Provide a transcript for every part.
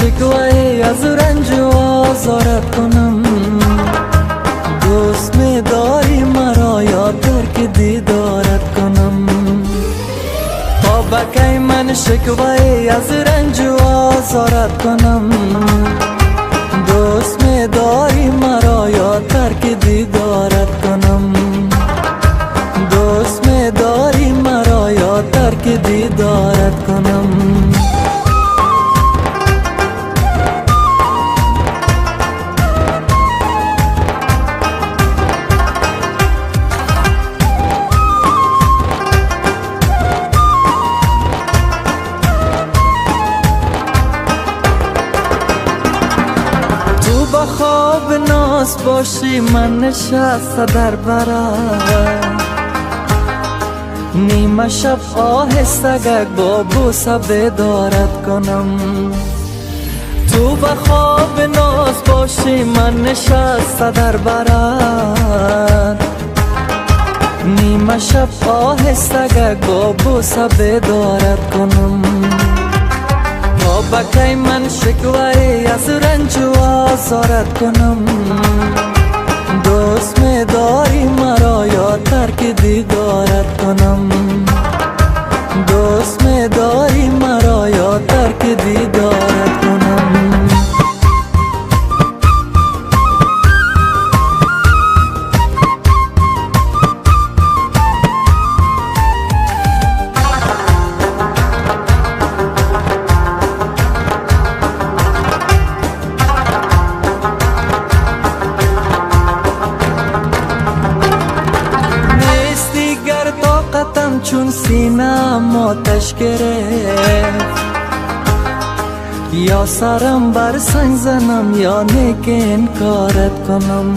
شکوه از رنج و آزارت کنم؟ دوست می داری مرا یا ترک دیدارت کنم؟ تا بکی من شکوه از رنج و آزارت کنم؟ دوست می داری مرا یا ترک دیدارت کنم؟ دوست می داری مرا یا ترک دیدارت کنم؟ با خواب ناز باشی من نشسته در برات، نیمه شب آهسته با بوسه بیدارت کنم؟ تو با خواب ناز باشی من نشسته در برات، نیمه شب آهسته با بوسه بیدارت کنم؟ تا بکی من شکوه از رنج و آزارت کنم؟ دوست می داری مرا یا ترک دیدارت کنم؟ دوست می داری مرا یا ترک دیدارت کنم؟ چون سینم آتش گرفت، یا سرم بر سنگ زنم یا نیک انکارت کنم؟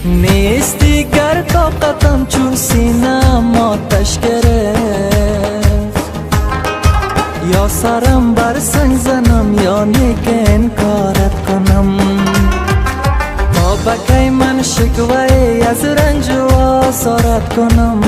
نیستی گر طاقتم چون سینم آتش گرفت، یا سرم بر سنگ زنم یا نیک انکارت کنم؟ تا بکی من شکوه از رنج و آزارت کنم؟